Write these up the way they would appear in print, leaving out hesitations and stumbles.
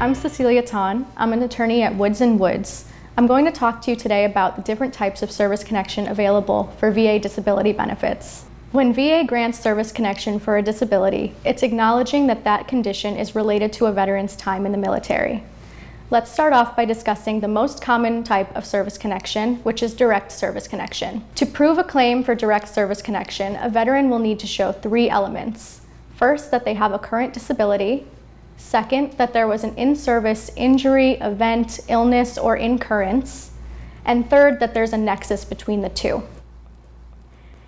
I'm Cecilia Ton. I'm an attorney at Woods & Woods. I'm going to talk to you today about the different types of service connection available for VA disability benefits. When VA grants service connection for a disability, it's acknowledging that that condition is related to a veteran's time in the military. Let's start off by discussing the most common type of service connection, which is direct service connection. To prove a claim for direct service connection, a veteran will need to show three elements. First, that they have a current disability. Second, that there was an in-service injury, event, illness, or incurrence. And third, that there's a nexus between the two.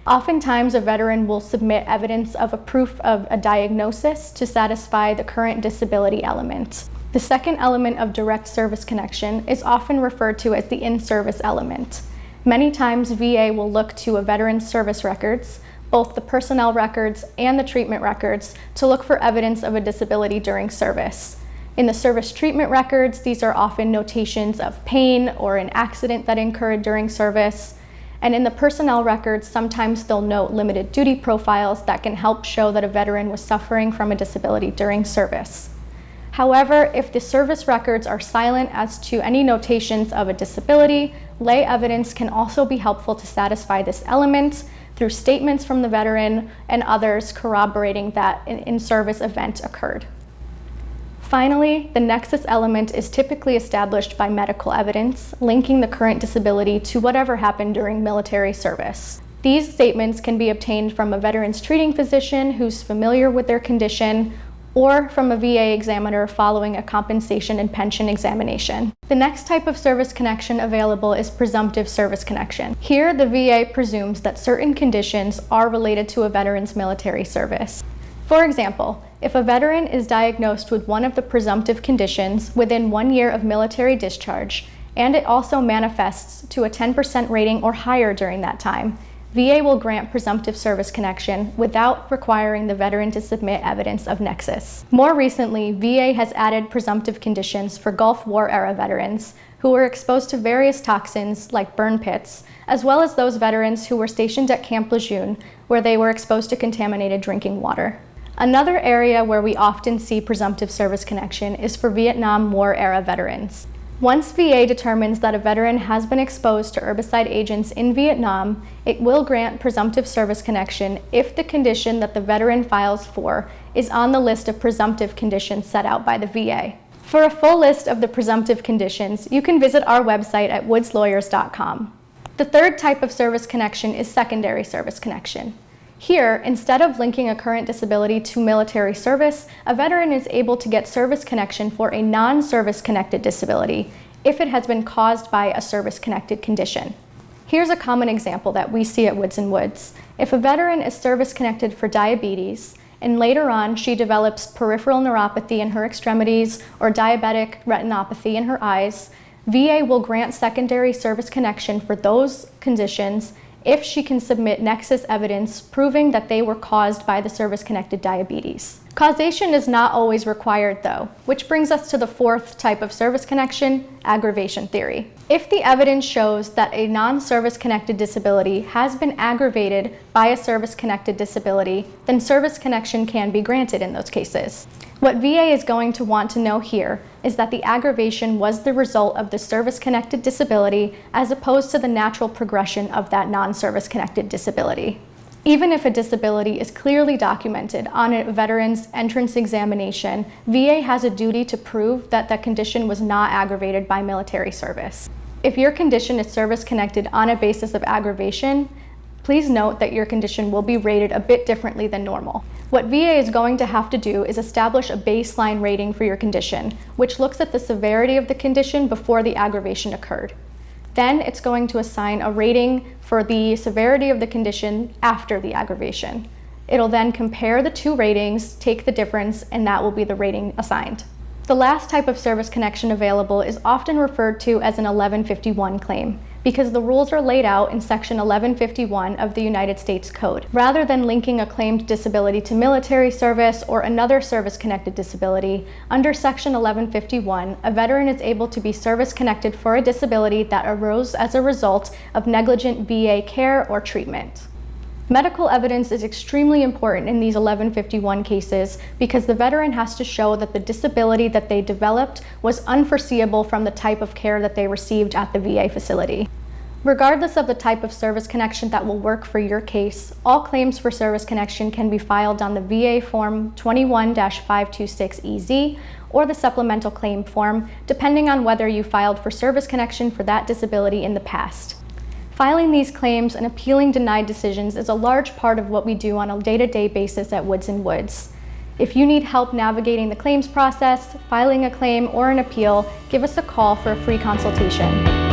Oftentimes, a veteran will submit evidence of a proof of a diagnosis to satisfy the current disability element. The second element of direct service connection is often referred to as the in-service element. Many times, VA will look to a veteran's service records, both the personnel records and the treatment records, to look for evidence of a disability during service. In the service treatment records, these are often notations of pain or an accident that occurred during service. And in the personnel records, sometimes they'll note limited duty profiles that can help show that a veteran was suffering from a disability during service. However, if the service records are silent as to any notations of a disability, lay evidence can also be helpful to satisfy this element through statements from the veteran and others corroborating that an in-service event occurred. Finally, the nexus element is typically established by medical evidence, linking the current disability to whatever happened during military service. These statements can be obtained from a veteran's treating physician who's familiar with their condition, or from a VA examiner following a compensation and pension examination. The next type of service connection available is presumptive service connection. Here, the VA presumes that certain conditions are related to a veteran's military service. For example, if a veteran is diagnosed with one of the presumptive conditions within 1 year of military discharge, and it also manifests to a 10% rating or higher during that time, VA will grant presumptive service connection without requiring the veteran to submit evidence of nexus. More recently, VA has added presumptive conditions for Gulf War era veterans who were exposed to various toxins like burn pits, as well as those veterans who were stationed at Camp Lejeune, where they were exposed to contaminated drinking water. Another area where we often see presumptive service connection is for Vietnam War era veterans. Once VA determines that a veteran has been exposed to herbicide agents in Vietnam, it will grant presumptive service connection if the condition that the veteran files for is on the list of presumptive conditions set out by the VA. For a full list of the presumptive conditions, you can visit our website at woodslawyers.com. The third type of service connection is secondary service connection. Here, instead of linking a current disability to military service, a veteran is able to get service connection for a non-service connected disability if it has been caused by a service-connected condition. Here's a common example that we see at Woods & Woods. If a veteran is service-connected for diabetes, and later on she develops peripheral neuropathy in her extremities or diabetic retinopathy in her eyes, VA will grant secondary service connection for those conditions if she can submit nexus evidence proving that they were caused by the service-connected diabetes. Causation is not always required though, which brings us to the fourth type of service connection, aggravation theory. If the evidence shows that a non-service connected disability has been aggravated by a service-connected disability, then service connection can be granted in those cases. What VA is going to want to know here is that the aggravation was the result of the service-connected disability as opposed to the natural progression of that non-service connected disability. Even if a disability is clearly documented on a veteran's entrance examination, VA has a duty to prove that the condition was not aggravated by military service. If your condition is service-connected on a basis of aggravation, please note that your condition will be rated a bit differently than normal. What VA is going to have to do is establish a baseline rating for your condition, which looks at the severity of the condition before the aggravation occurred. Then it's going to assign a rating for the severity of the condition after the aggravation. It'll then compare the two ratings, take the difference, and that will be the rating assigned. The last type of service connection available is often referred to as an 1151 claim, because the rules are laid out in Section 1151 of the United States Code. Rather than linking a claimed disability to military service or another service-connected disability, under Section 1151, a veteran is able to be service-connected for a disability that arose as a result of negligent VA care or treatment. Medical evidence is extremely important in these 1151 cases because the veteran has to show that the disability that they developed was unforeseeable from the type of care that they received at the VA facility. Regardless of the type of service connection that will work for your case, all claims for service connection can be filed on the VA Form 21-526EZ or the supplemental claim form, depending on whether you filed for service connection for that disability in the past. Filing these claims and appealing denied decisions is a large part of what we do on a day-to-day basis at Woods & Woods. If you need help navigating the claims process, filing a claim, or an appeal, give us a call for a free consultation.